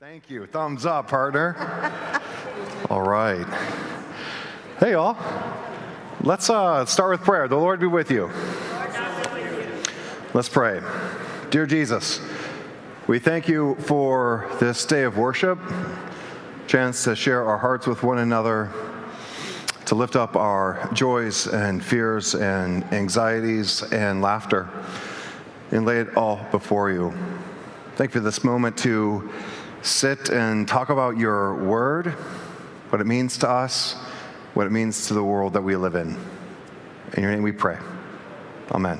Thank you. Thumbs up, partner. All right. Hey, y'all. Let's start with prayer. The Lord be with you. Let's pray. Dear Jesus, we thank you for this day of worship, chance to share our hearts with one another, to lift up our joys and fears and anxieties and laughter, and lay it all before you. Thank you for this moment to sit and talk about your word, what it means to us, what it means to the world that we live in. In your name we pray. Amen.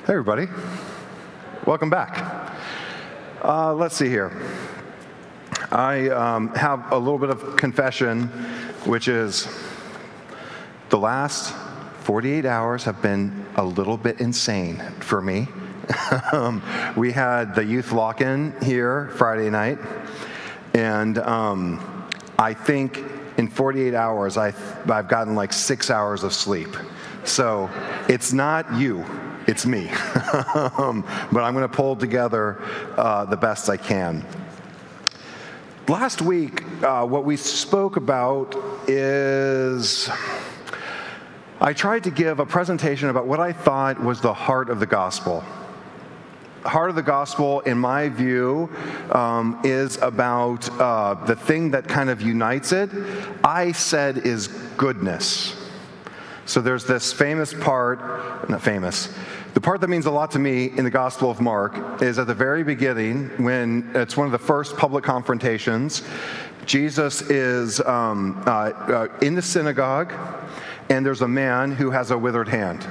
Hey, everybody. Welcome back. Let's see here. I have a little bit of confession, which is the last 48 hours have been a little bit insane for me. We had the youth lock-in here Friday night, and I think in 48 hours I've gotten like 6 hours of sleep. So it's not you, it's me. But I'm going to pull together the best I can. Last week, what we spoke about is I tried to give a presentation about what I thought was the heart of the gospel. Heart of the gospel, in my view, is about the thing that kind of unites it. I said is goodness. So there's this famous part, not famous, the part that means a lot to me in the Gospel of Mark is at the very beginning when it's one of the first public confrontations. Jesus is in the synagogue, and there's a man who has a withered hand.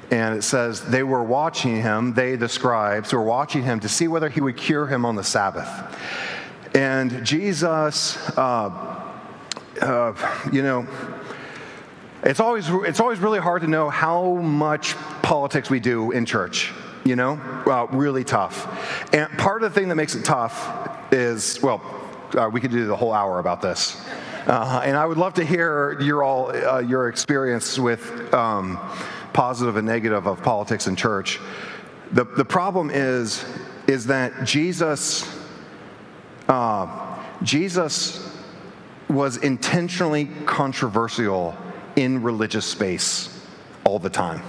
And it says they were watching him, they, the scribes, were watching him to see whether he would cure him on the Sabbath. And Jesus, it's always really hard to know how much politics we do in church, really tough. And part of the thing that makes it tough is, we could do the whole hour about this. And I would love to hear your experience with positive and negative of politics in church. The problem is that Jesus was intentionally controversial in religious space all the time.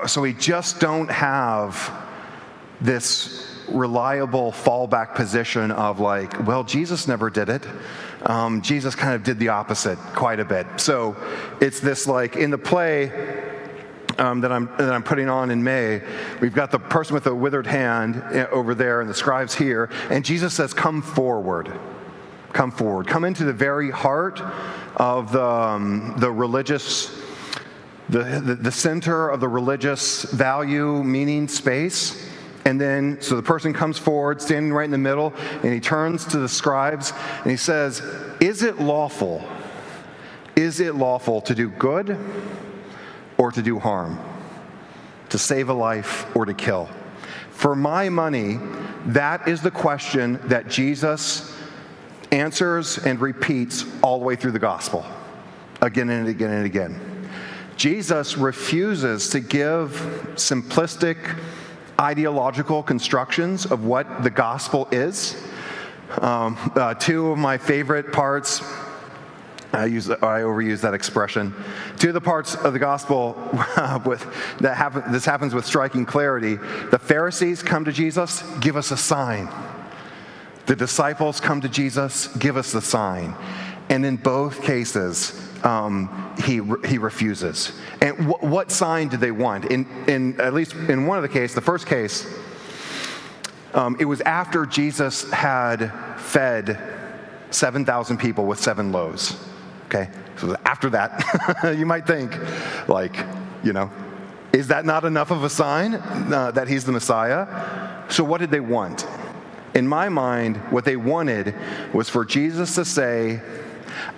So we just don't have this reliable fallback position of Jesus never did it. Jesus kind of did the opposite quite a bit. So it's this in the play that I'm putting on in May, we've got the person with the withered hand over there and the scribes here, and Jesus says, come forward. Come forward. Come into the very heart of the religious, the center of the religious value, meaning space. And then, so the person comes forward, standing right in the middle, and he turns to the scribes, and he says, is it lawful to do good or to do harm? To save a life or to kill? For my money, that is the question that Jesus answers and repeats all the way through the gospel, again and again and again. Jesus refuses to give simplistic ideological constructions of what the gospel is. Two of my favorite parts, I overuse that expression. Two of the parts of the gospel this happens with striking clarity. The Pharisees come to Jesus, give us a sign. The disciples come to Jesus, give us the sign. And in both cases, he refuses. And what sign did they want? In at least in one of the cases, the first case, it was after Jesus had fed 7,000 people with 7 loaves. Okay, so after that, you might think, is that not enough of a sign that he's the Messiah? So what did they want? In my mind, what they wanted was for Jesus to say,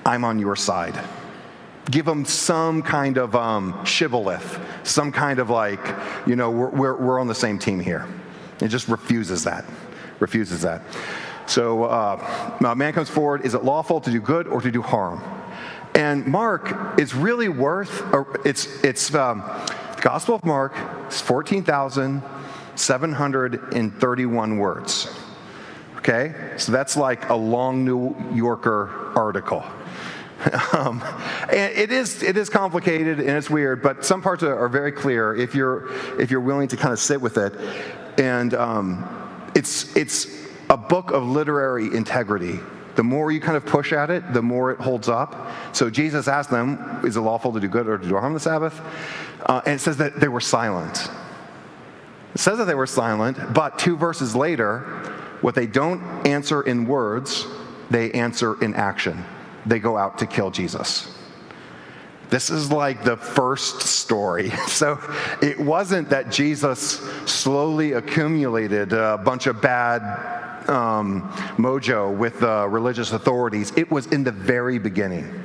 I'm on your side. Give them some kind of shibboleth, some kind of we're on the same team here. It just refuses that. So a man comes forward, is it lawful to do good or to do harm? And Mark is really worth, it's the Gospel of Mark, it's 14,000 731 words. Okay? So that's like a long New Yorker article. And it is complicated and it's weird, but some parts are very clear if you're willing to kind of sit with it. And it's a book of literary integrity. The more you kind of push at it, the more it holds up. So Jesus asked them, is it lawful to do good or to do harm on the Sabbath? And it says that they were silent. It says that they were silent, but 2 verses later, what they don't answer in words, they answer in action. They go out to kill Jesus. This is like the first story. So it wasn't that Jesus slowly accumulated a bunch of bad mojo with religious authorities. It was in the very beginning.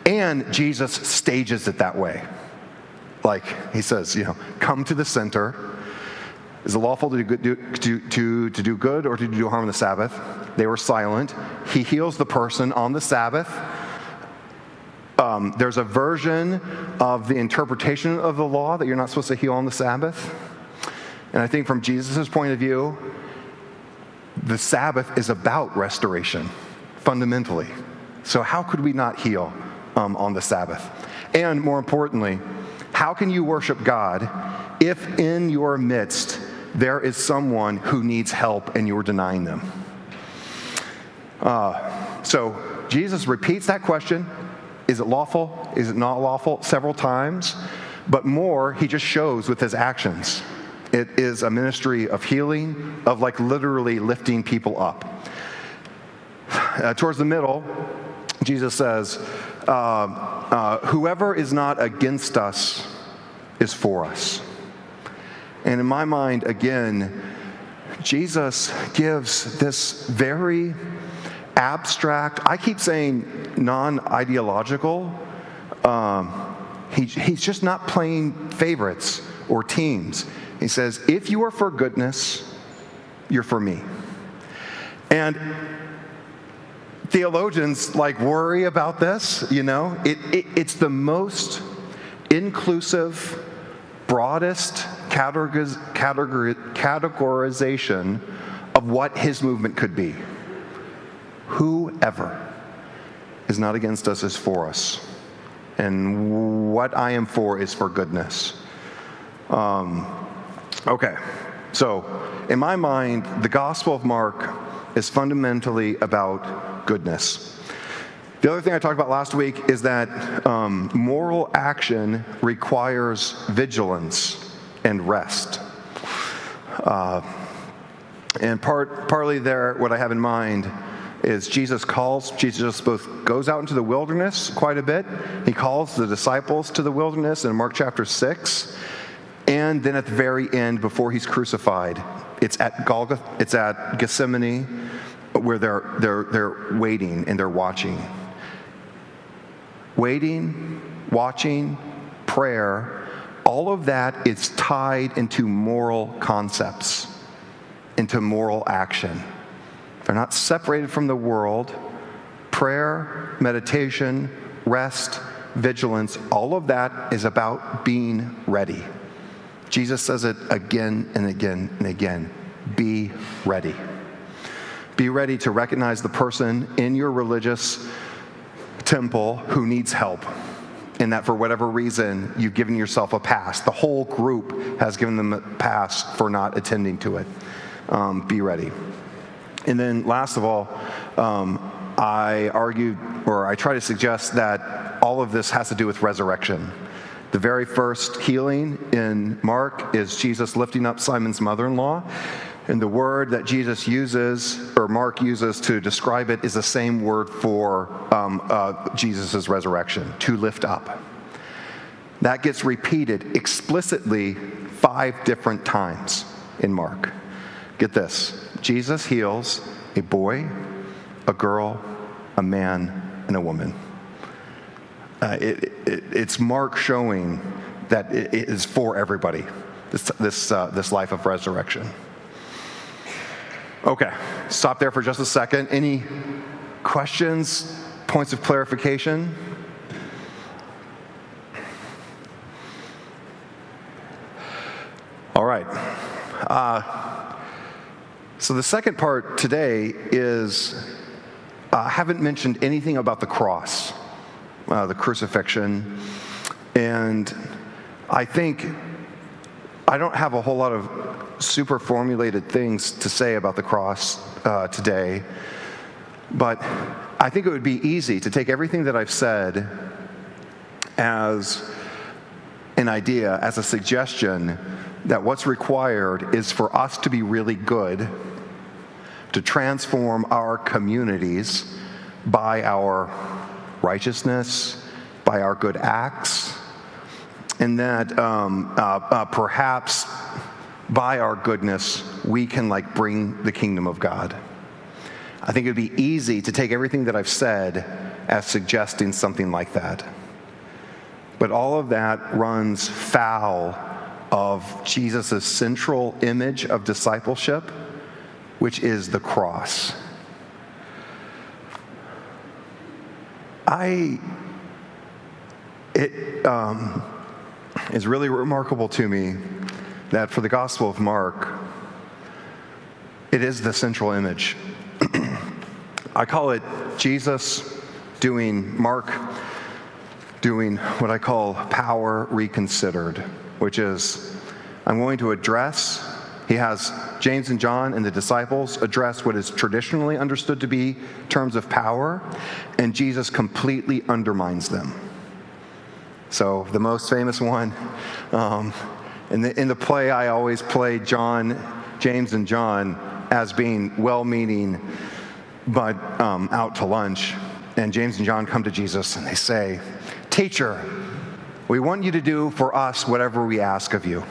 And Jesus stages it that way. Like he says, come to the center. Is it lawful to do good or to do harm on the Sabbath? They were silent. He heals the person on the Sabbath. There's a version of the interpretation of the law that you're not supposed to heal on the Sabbath. And I think from Jesus' point of view, the Sabbath is about restoration, fundamentally. So how could we not heal on the Sabbath? And more importantly, how can you worship God if in your midst there is someone who needs help and you're denying them? So Jesus repeats that question. Is it lawful? Is it not lawful? Several times. But more, he just shows with his actions. It is a ministry of healing, of like literally lifting people up. Towards the middle, Jesus says, whoever is not against us is for us. And in my mind, again, Jesus gives this very abstract, I keep saying non-ideological, he's just not playing favorites or teams. He says, if you are for goodness, you're for me. And theologians worry about this, it's the most inclusive, broadest categorization of what his movement could be. Whoever is not against us is for us. And what I am for is for goodness. Okay, so in my mind, the Gospel of Mark is fundamentally about goodness. The other thing I talked about last week is that moral action requires vigilance and rest. And partly there, what I have in mind is Jesus both goes out into the wilderness quite a bit. He calls the disciples to the wilderness in Mark chapter 6. And then at the very end, before he's crucified, it's at Golgotha, it's at Gethsemane, where they're waiting and they're watching. Waiting, watching, prayer, all of that is tied into moral concepts, into moral action. They're not separated from the world. Prayer, meditation, rest, vigilance, all of that is about being ready. Jesus says it again and again and again. Be ready. Be ready to recognize the person in your religious temple who needs help, and that for whatever reason you've given yourself a pass. The whole group has given them a pass for not attending to it. Be ready. And then last of all, I try to suggest that all of this has to do with resurrection. The very first healing in Mark is Jesus lifting up Simon's mother-in-law. And the word that Jesus uses, or Mark uses to describe it, is the same word for Jesus' resurrection, to lift up. That gets repeated explicitly 5 different times in Mark. Get this. Jesus heals a boy, a girl, a man, and a woman. It's Mark showing that it is for everybody, this life of resurrection. Okay, stop there for just a second. Any questions, points of clarification? All right. So the second part today is, I haven't mentioned anything about the cross, the crucifixion, and I think I don't have a whole lot of super formulated things to say about the cross today, but I think it would be easy to take everything that I've said as an idea, as a suggestion, that what's required is for us to be really good, to transform our communities by our righteousness, by our good acts, and that perhaps by our goodness we can bring the kingdom of God. I think it would be easy to take everything that I've said as suggesting something like that. But all of that runs foul of Jesus' central image of discipleship, which is the cross. It is really remarkable to me that for the Gospel of Mark, it is the central image. I call it Mark doing what I call power reconsidered, which is, I'm going to address, he has James and John and the disciples address what is traditionally understood to be terms of power, and Jesus completely undermines them. So the most famous one, in the play, I always play James and John as being well-meaning, but out to lunch. And James and John come to Jesus and they say, "Teacher, we want you to do for us whatever we ask of you."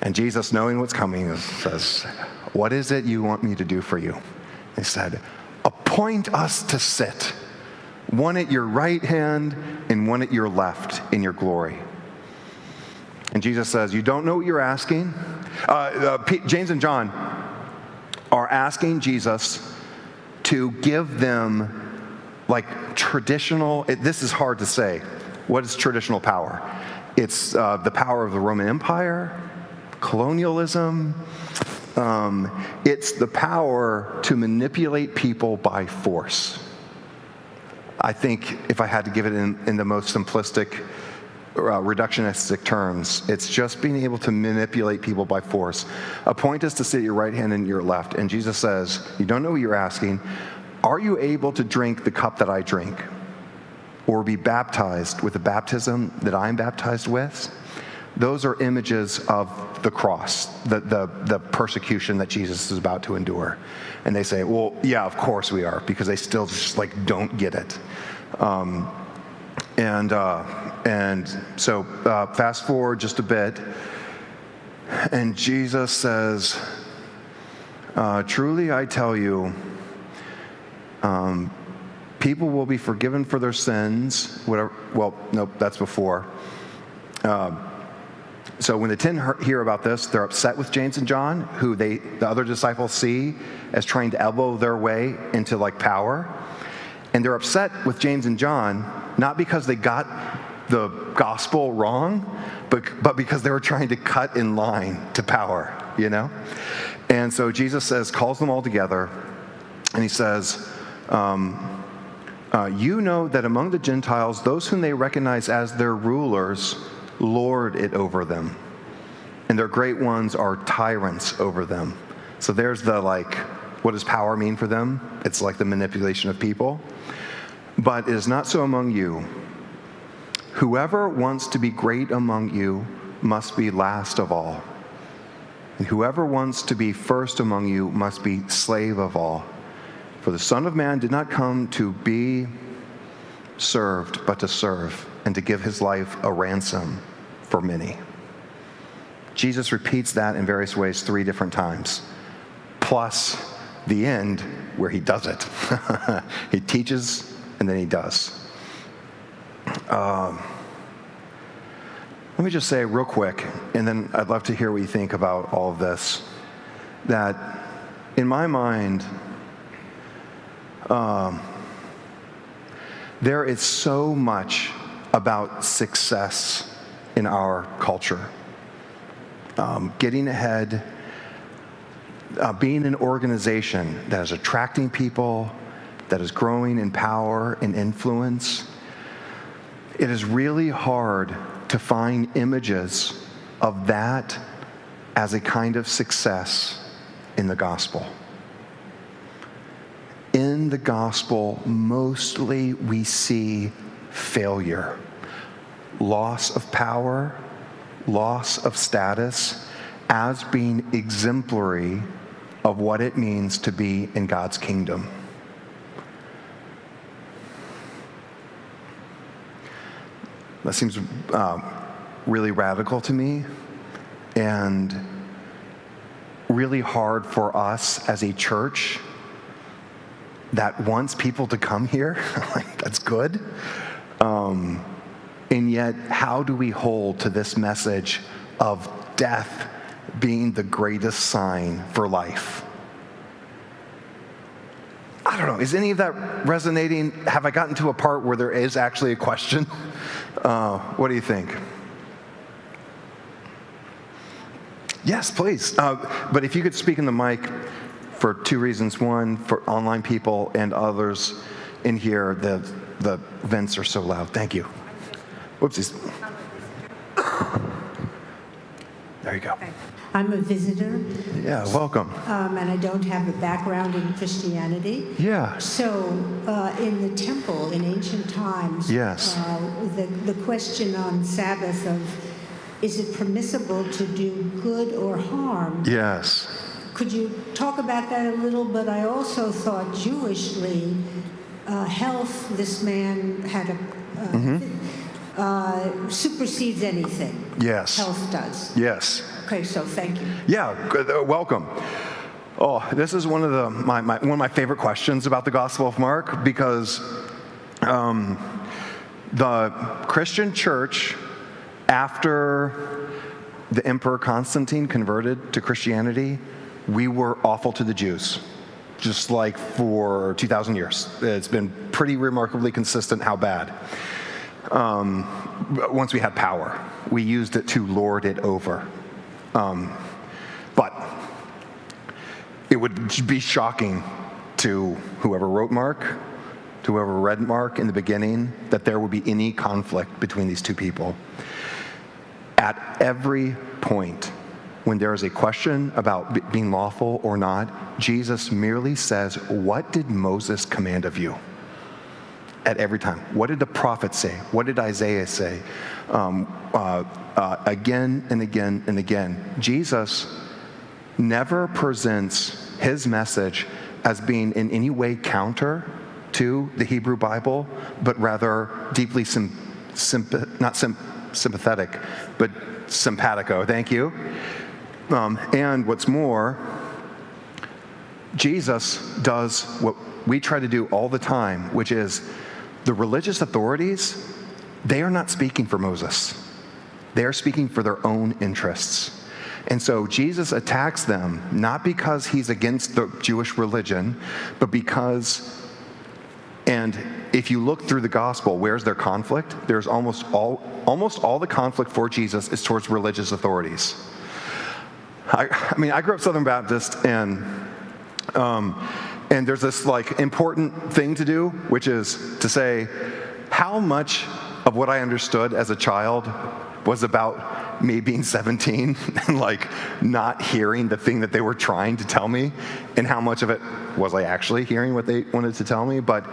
And Jesus, knowing what's coming, says, "What is it you want me to do for you?" They said, "Appoint us to sit, one at your right hand and one at your left in your glory." And Jesus says, "You don't know what you're asking?" James and John are asking Jesus to give them traditional, this is hard to say. What is traditional power? It's the power of the Roman Empire, colonialism. It's the power to manipulate people by force. I think if I had to give it in the most simplistic, reductionistic terms, it's just being able to manipulate people by force. Appoint us to sit at your right hand and your left. And Jesus says, "You don't know what you're asking. Are you able to drink the cup that I drink? Or be baptized with the baptism that I'm baptized with?" Those are images of the cross, the persecution that Jesus is about to endure. And they say, "Well, yeah, of course we are," because they still just don't get it. And so fast forward just a bit, and Jesus says, "Truly I tell you, people will be forgiven for their sins." Whatever. Well, nope, that's before. So when the 10 hear about this, they're upset with James and John, who the other disciples see as trying to elbow their way into power. And they're upset with James and John, not because they got the gospel wrong, but because they were trying to cut in line to power, And so Jesus calls them all together, and he says, "You know that among the Gentiles, those whom they recognize as their rulers lord it over them, and their great ones are tyrants over them." So there's what does power mean for them? It's the manipulation of people. "But it is not so among you. Whoever wants to be great among you must be last of all. And whoever wants to be first among you must be slave of all. For the Son of Man did not come to be served, but to serve, and to give his life a ransom for many." Jesus repeats that in various ways 3 different times, plus the end where he does it. He teaches, and then he does. Let me just say real quick, and then I'd love to hear what you think about all of this, that in my mind, there is so much about success in our culture. getting ahead, being an organization that is attracting people, that is growing in power and influence. It is really hard to find images of that as a kind of success in the gospel. In the gospel, mostly we see failure, loss of power, loss of status, as being exemplary of what it means to be in God's kingdom. That seems really radical to me and really hard for us as a church that wants people to come here. That's good. And yet, how do we hold to this message of death being the greatest sign for life? I don't know. Is any of that resonating? Have I gotten to a part where there is actually a question? What do you think? Yes, please. But if you could speak in the mic for two reasons. One, for online people and others in here, the vents are so loud. Thank you. Whoopsies. There you go. I'm a visitor. Yeah, welcome. And I don't have a background in Christianity. Yeah. So in the temple in ancient times, yes. The question on Sabbath of, is it permissible to do good or harm? Yes. Could you talk about that a little? But I also thought Jewishly, health, this man had supersedes anything. Yes. Health does. Yes. Okay, so thank you. Yeah, welcome. Oh, this is one of one of my favorite questions about the Gospel of Mark, because the Christian church, after the Emperor Constantine converted to Christianity, we were awful to the Jews, just like for 2,000 years. It's been pretty remarkably consistent how bad. Once we had power, we used it to lord it over. But it would be shocking to whoever wrote Mark, to whoever read Mark in the beginning, that there would be any conflict between these two people. At every point, when there is a question about being lawful or not, Jesus merely says, "What did Moses command of you?" At every time. What did the prophet say? What did Isaiah say? Again and again and again. Jesus never presents his message as being in any way counter to the Hebrew Bible, but rather deeply sympathetic, but simpatico. Thank you. And what's more, Jesus does what we try to do all the time, which is the religious authorities, they are not speaking for Moses. They are speaking for their own interests. And so Jesus attacks them, not because he's against the Jewish religion, but because, and if you look through the gospel, where's their conflict? There's almost all the conflict for Jesus is towards religious authorities. I mean, I grew up Southern Baptist, and there's this important thing to do, which is to say, how much of what I understood as a child was about me being 17 and not hearing the thing that they were trying to tell me, and how much of it was I actually hearing what they wanted to tell me. But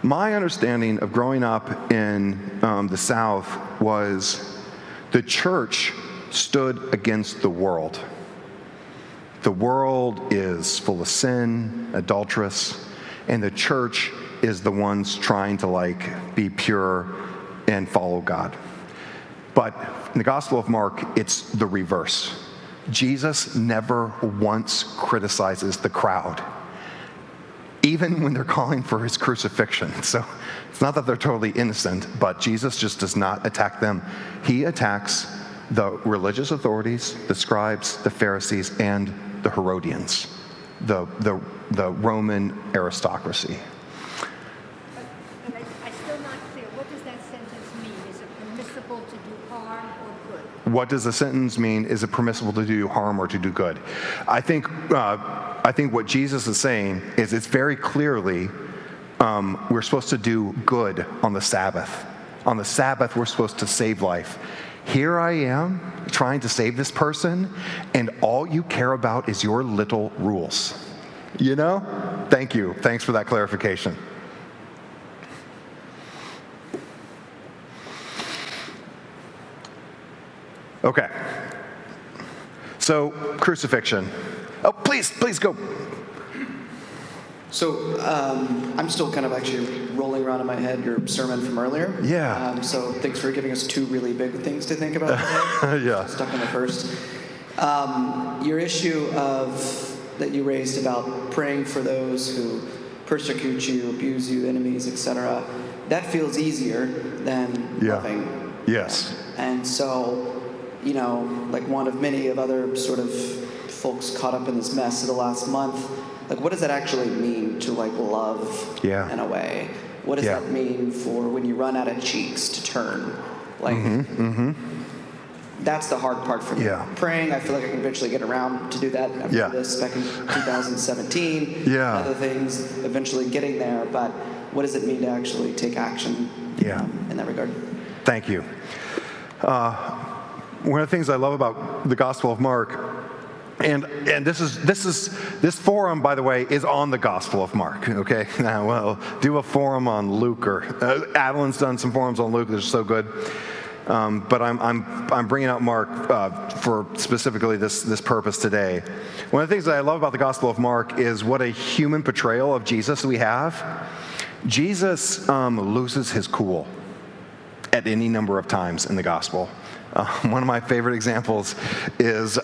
my understanding of growing up in the South was the church stood against the world. The world is full of sin, adulterous, and the church is the ones trying to be pure and follow God. But in the Gospel of Mark, it's the reverse. Jesus never once criticizes the crowd, even when they're calling for his crucifixion. So it's not that they're totally innocent, but Jesus just does not attack them. He attacks the religious authorities, the scribes, the Pharisees, and the Herodians, the Roman aristocracy. But I'm still not clear. What does that sentence mean? Is it permissible to do harm or good? what does the sentence mean? Is it permissible to do harm or to do good? I think what Jesus is saying is it's very clearly we're supposed to do good on the Sabbath. On the Sabbath, we're supposed to save life. Here I am trying to save this person, and all you care about is your little rules. You know? Thank you. Thanks for that clarification. Okay. So, crucifixion. Oh, please go. So I'm still kind of actually rolling around in my head your sermon from earlier. Yeah. So thanks for giving us two really big things to think about today. Yeah. Stuck on the first. Your issue that you raised about praying for those who persecute you, abuse you, enemies, etc. That feels easier than loving. Yes. And so, like one of many of other sort of folks caught up in this mess of the last month, like what does that actually mean to like love in a way? What does that mean for when you run out of cheeks to turn? Like that's the hard part for me. Yeah. Praying, I feel like I can eventually get around to do that. I remember this back in 2017. Other things, eventually getting there. But what does it mean to actually take action in that regard? Thank you. One of the things I love about the Gospel of Mark, and this forum, by the way, is on the Gospel of Mark. Okay, now we'll do a forum on Luke, or Adeline's done some forums on Luke. They're so good. But I'm bringing out Mark for specifically this purpose today. One of the things that I love about the Gospel of Mark is what a human portrayal of Jesus we have. Jesus loses his cool at any number of times in the Gospel. One of my favorite examples is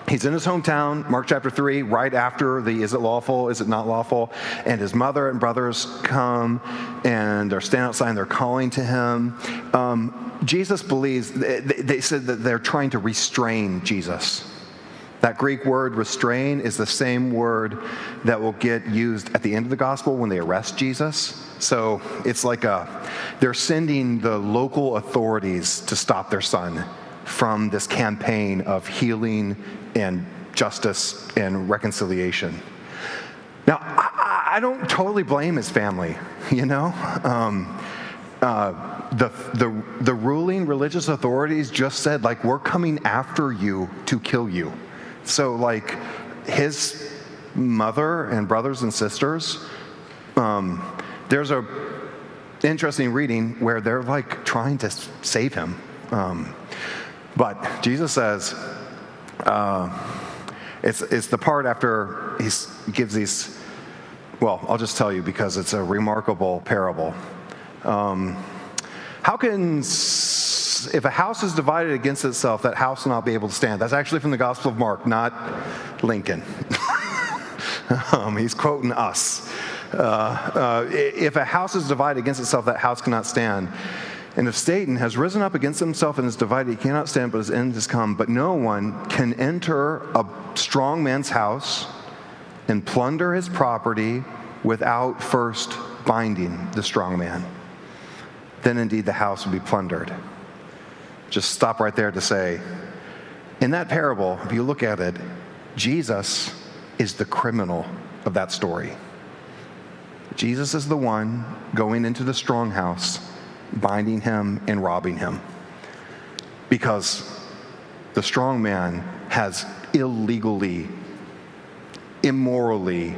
he's in his hometown, Mark chapter 3, right after the is it lawful, is it not lawful? And his mother and brothers come and they're standing outside and they're calling to him. Jesus believes, they said that they're trying to restrain Jesus. That Greek word restrain is the same word that will get used at the end of the gospel when they arrest Jesus. So it's like they're sending the local authorities to stop their son from this campaign of healing and justice and reconciliation. Now, I don't totally blame his family, The ruling religious authorities just said, like, we're coming after you to kill you. So, like, his mother and brothers and sisters, there's a interesting reading where they're, like, trying to save him. But Jesus says, it's the part after he gives these, well, I'll just tell you because it's a remarkable parable. How can, if a house is divided against itself, that house will not be able to stand? That's actually from the Gospel of Mark, not Lincoln. He's quoting us. If a house is divided against itself, that house cannot stand. And if Satan has risen up against himself and is divided, he cannot stand, but his end has come. But no one can enter a strong man's house and plunder his property without first binding the strong man. Then indeed the house will be plundered. Just stop right there to say, in that parable, if you look at it, Jesus is the criminal of that story. Jesus is the one going into the strong house, binding him and robbing him. Because the strong man has illegally, immorally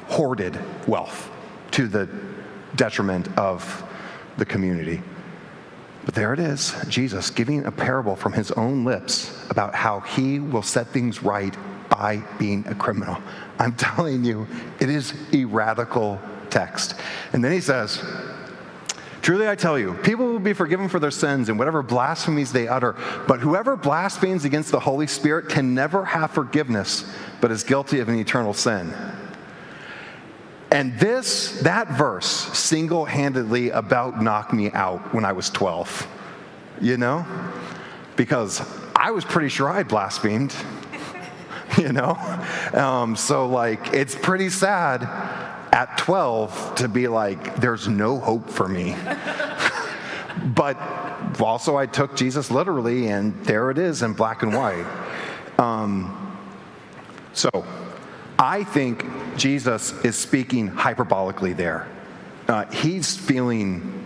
hoarded wealth to the detriment of the community. But there it is, Jesus giving a parable from his own lips about how he will set things right by being a criminal. I'm telling you, it is a radical text. And then he says, truly I tell you, people will be forgiven for their sins and whatever blasphemies they utter, but whoever blasphemes against the Holy Spirit can never have forgiveness, but is guilty of an eternal sin. And that verse single-handedly about knocked me out when I was 12, because I was pretty sure I blasphemed, so like it's pretty sad at 12 to be like, there's no hope for me. But also I took Jesus literally, and there it is in black and white. So I think Jesus is speaking hyperbolically there. He's feeling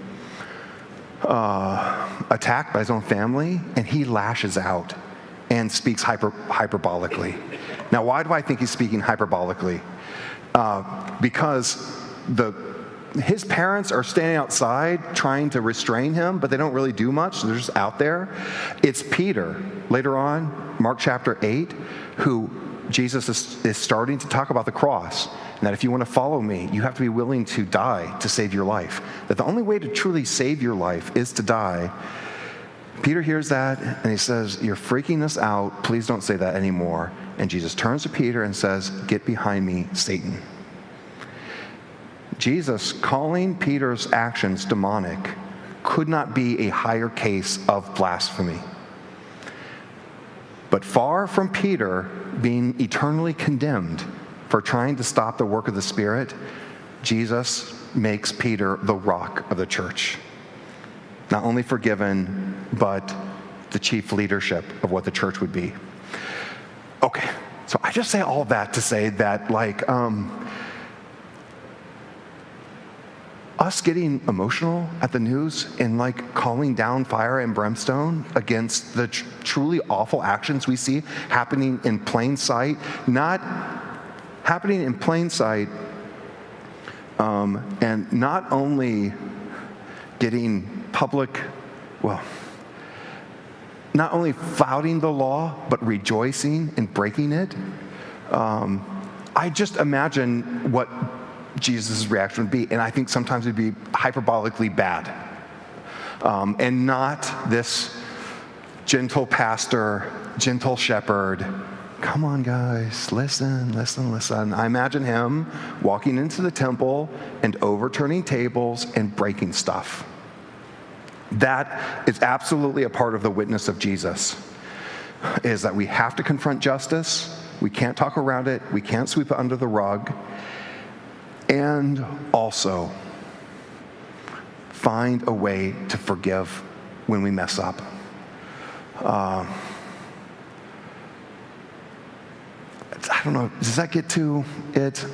attacked by his own family, and he lashes out and speaks hyperbolically. Now, why do I think he's speaking hyperbolically? Because his parents are standing outside trying to restrain him, but they don't really do much. They're just out there. It's Peter, later on, Mark chapter 8, who Jesus is starting to talk about the cross, and that if you want to follow me, you have to be willing to die to save your life. That the only way to truly save your life is to die. Peter hears that, and he says, "You're freaking us out. Please don't say that anymore." And Jesus turns to Peter and says, "Get behind me, Satan." Jesus calling Peter's actions demonic could not be a higher case of blasphemy. But far from Peter being eternally condemned for trying to stop the work of the Spirit, Jesus makes Peter the rock of the church. Not only forgiven, but the chief leadership of what the church would be. Okay, so I just say all that to say that, us getting emotional at the news and calling down fire and brimstone against the truly awful actions we see happening in plain sight, not happening in plain sight, and not only getting not only flouting the law, but rejoicing in breaking it. I just imagine what Jesus' reaction would be, and I think sometimes it'd be hyperbolically bad, and not this gentle pastor, gentle shepherd. Come on, guys, listen. I imagine him walking into the temple and overturning tables and breaking stuff. That is absolutely a part of the witness of Jesus, is that we have to confront justice. We can't talk around it. We can't sweep it under the rug. And also find a way to forgive when we mess up. I don't know, does that get to it?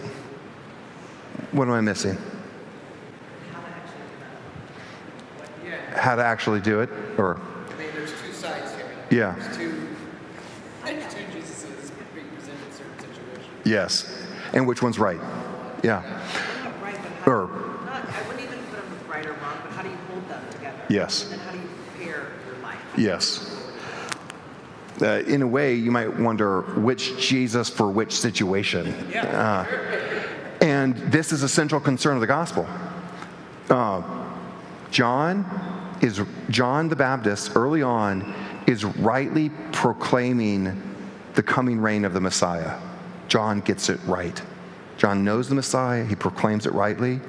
What am I missing? How to actually do it? Or I mean, there's two sides here. Yeah. There's two Jesuses being presented in certain situations. Yes. And which one's right? Yeah. Right, but Or I wouldn't even put them with right or wrong, but how do you hold them together? Yes. And then how do you prepare your life? yes. In a way, you might wonder which Jesus for which situation. And this is a central concern of the gospel. John the Baptist, early on, is rightly proclaiming the coming reign of the Messiah. John gets it right. John knows the Messiah. He proclaims it rightly.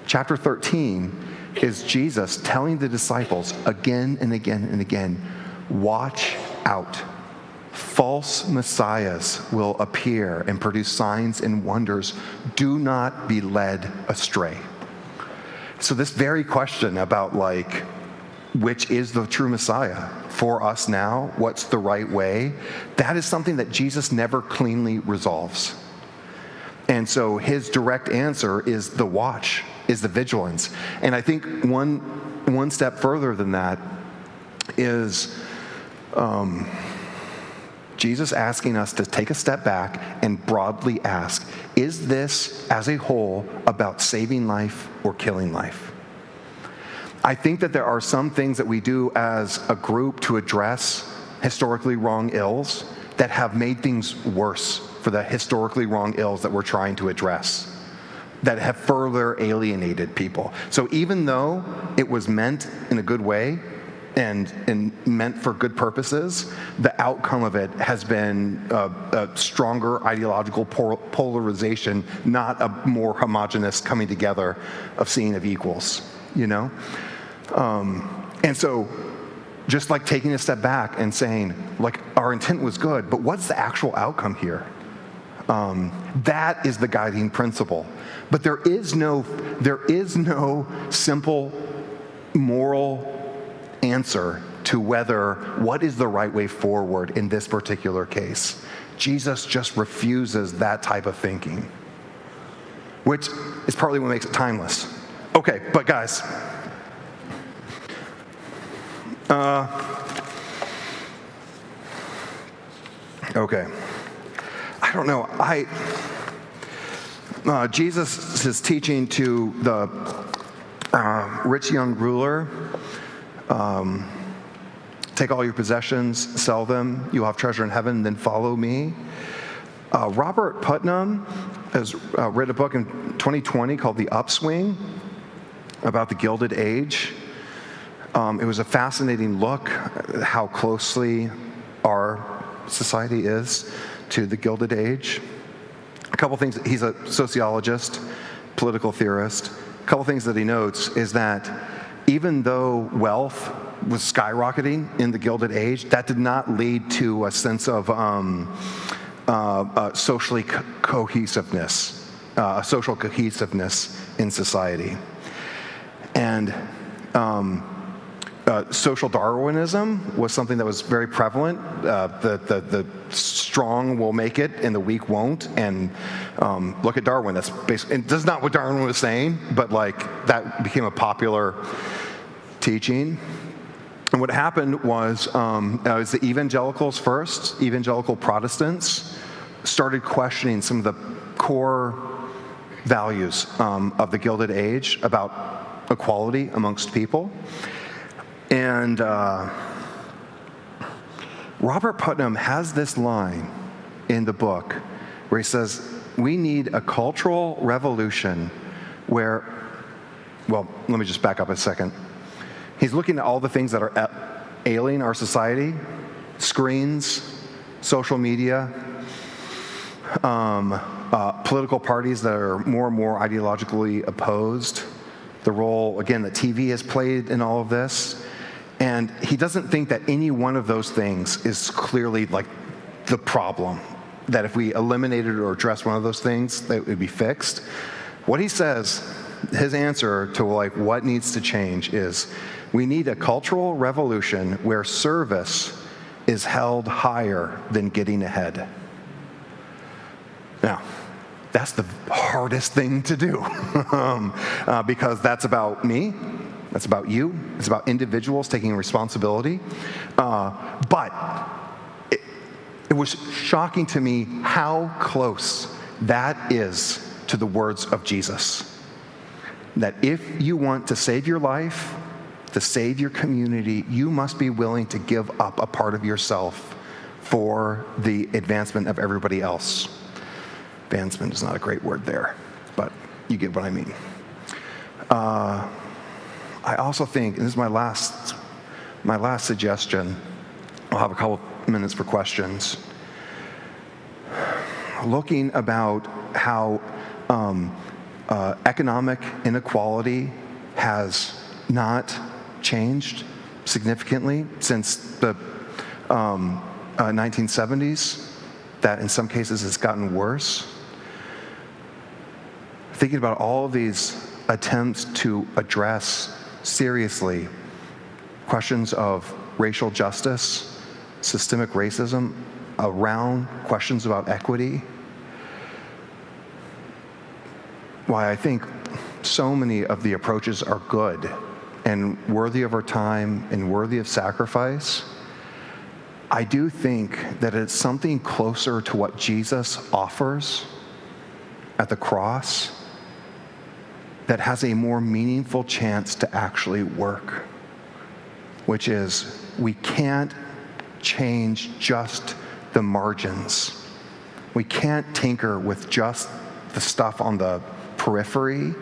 Chapter 13 is Jesus telling the disciples again and again and again, watch out. False messiahs will appear and produce signs and wonders. Do not be led astray. So this very question about which is the true Messiah for us now, what's the right way, that is something that Jesus never cleanly resolves. And so his direct answer is the watch, is the vigilance. And I think one step further than that is Jesus asking us to take a step back and broadly ask, is this as a whole about saving life or killing life? I think that there are some things that we do as a group to address historically wrong ills that have made things worse for the historically wrong ills that we're trying to address, that have further alienated people. So even though it was meant in a good way and meant for good purposes, the outcome of it has been a stronger ideological polarization, not a more homogenous coming together of seeing of equals, you know? And so just taking a step back and saying, our intent was good, but what's the actual outcome here? That is the guiding principle. But there is no simple moral answer to what is the right way forward in this particular case. Jesus just refuses that type of thinking, which is partly what makes it timeless. Okay, but guys, okay, I don't know. Jesus' teaching to the rich young ruler, take all your possessions, sell them, you'll have treasure in heaven, then follow me. Robert Putnam has written a book in 2020 called The Upswing about the Gilded Age. It was a fascinating look at how closely our society is to the Gilded Age. A couple things, he's a sociologist, political theorist. A couple things that he notes is that even though wealth was skyrocketing in the Gilded Age, that did not lead to a sense of social cohesiveness in society. And social Darwinism was something that was very prevalent. The strong will make it and the weak won't. And look at Darwin. That's basically, and that's not what Darwin was saying, but like that became a popular teaching. And what happened was the evangelicals first, evangelical Protestants, started questioning some of the core values of the Gilded Age about equality amongst people. And Robert Putnam has this line in the book where he says, we need a cultural revolution where, well, let me just back up a second. He's looking at all the things that are ailing our society: screens, social media, political parties that are more and more ideologically opposed, the role, again, that TV has played in all of this. And he doesn't think that any one of those things is clearly like the problem, that if we eliminated or addressed one of those things, that it would be fixed. What he says, his answer to like what needs to change is, we need a cultural revolution where service is held higher than getting ahead. Now, that's the hardest thing to do because that's about me, that's about you, it's about individuals taking responsibility. But it was shocking to me how close that is to the words of Jesus. That if you want to save your life, to save your community, you must be willing to give up a part of yourself for the advancement of everybody else. Advancement is not a great word there, but you get what I mean. I also think, and this is my last suggestion, I'll have a couple minutes for questions. Looking about how economic inequality has not changed significantly since the 1970s, that in some cases has gotten worse. Thinking about all of these attempts to address seriously questions of racial justice, systemic racism, around questions about equity, why I think so many of the approaches are good and worthy of our time and worthy of sacrifice, I do think that it's something closer to what Jesus offers at the cross that has a more meaningful chance to actually work, which is we can't change just the margins. We can't tinker with just the stuff on the periphery.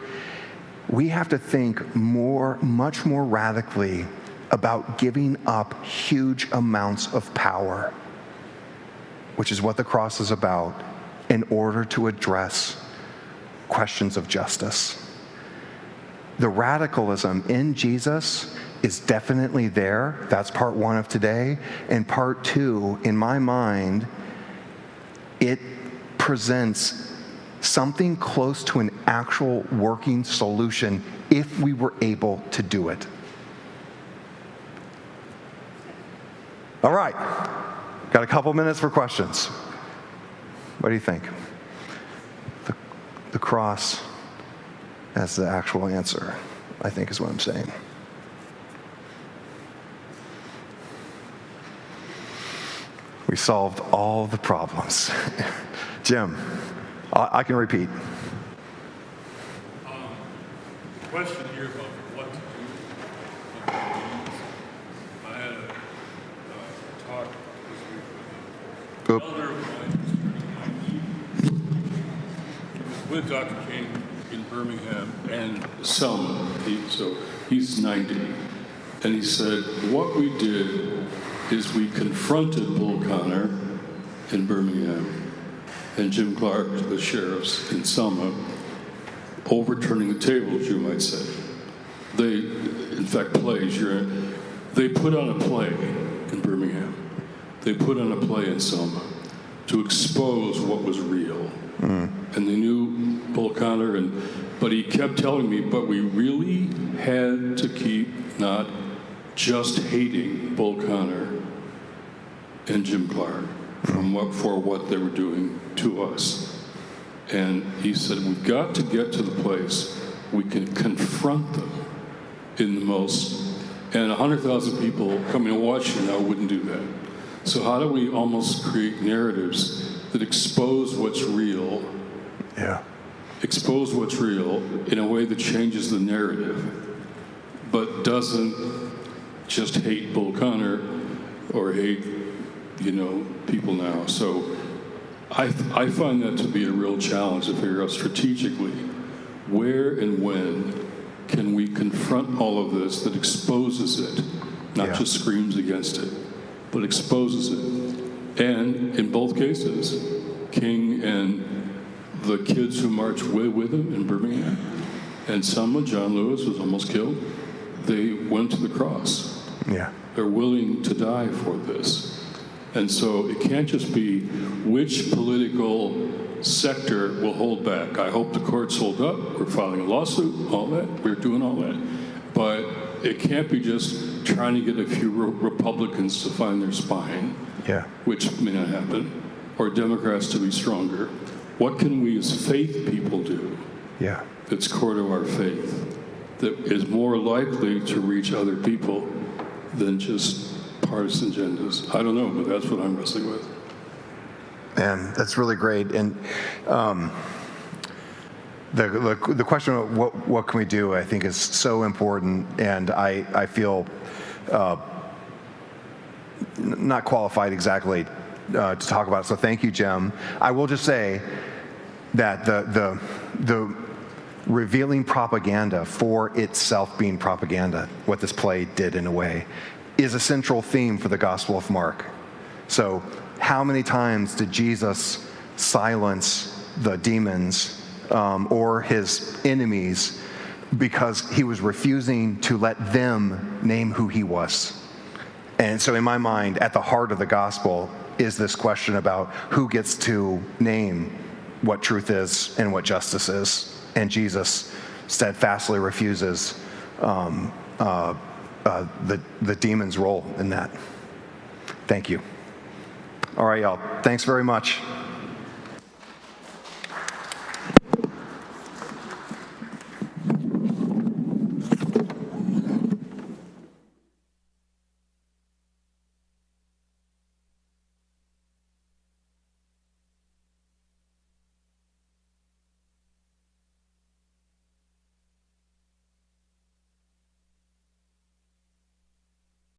We have to think much more radically about giving up huge amounts of power, which is what the cross is about, in order to address questions of justice. The radicalism in Jesus is definitely there. That's part one of today. And part two, in my mind, it presents something close to an actual working solution if we were able to do it. All right. Got a couple minutes for questions. What do you think? The cross as the actual answer, I think is what I'm saying. We solved all the problems. Jim, I can repeat. Question here about what to do. I had a talk this week with an elder of mine who's turning 90. With Dr. King in Birmingham and Selma. So he's 90. And he said, what we did is we confronted Bull Connor in Birmingham and Jim Clark, the sheriffs in Selma, overturning the tables, you might say. They, in fact, they put on a play in Birmingham. They put on a play in Selma to expose what was real. And they knew Bull Connor, but he kept telling me, but we really had to keep not just hating Bull Connor and Jim Clark for what they were doing to us. And he said, we've got to get to the place we can confront them in the most, and 100,000 people coming and watching now wouldn't do that. So how do we almost create narratives that expose what's real? Yeah. Expose what's real in a way that changes the narrative, but doesn't just hate Bull Connor or hate, people now. So I find that to be a real challenge to figure out strategically where and when can we confront all of this that exposes it, not just screams against it, but exposes it. And in both cases, King and the kids who marched with him in Birmingham, and Selma, John Lewis was almost killed, they went to the cross. Yeah. They're willing to die for this. And so it can't just be which political sector will hold back. I hope the courts hold up. We're filing a lawsuit, all that. We're doing all that. But it can't be just trying to get a few Republicans to find their spine, which may not happen, or Democrats to be stronger. What can we as faith people do that's core to our faith, that is more likely to reach other people than just partisan agendas? I don't know, but that's what I'm wrestling with. And that's really great. And the question of what can we do, I think, is so important. And I feel not qualified exactly to talk about it. So thank you, Jim. I will just say that the revealing propaganda for itself being propaganda, what this play did in a way, is a central theme for the Gospel of Mark. So how many times did Jesus silence the demons or his enemies because he was refusing to let them name who he was? And so in my mind, at the heart of the gospel is this question about who gets to name what truth is and what justice is. And Jesus steadfastly refuses the demon's role in that. Thank you. All right, y'all. Thanks very much.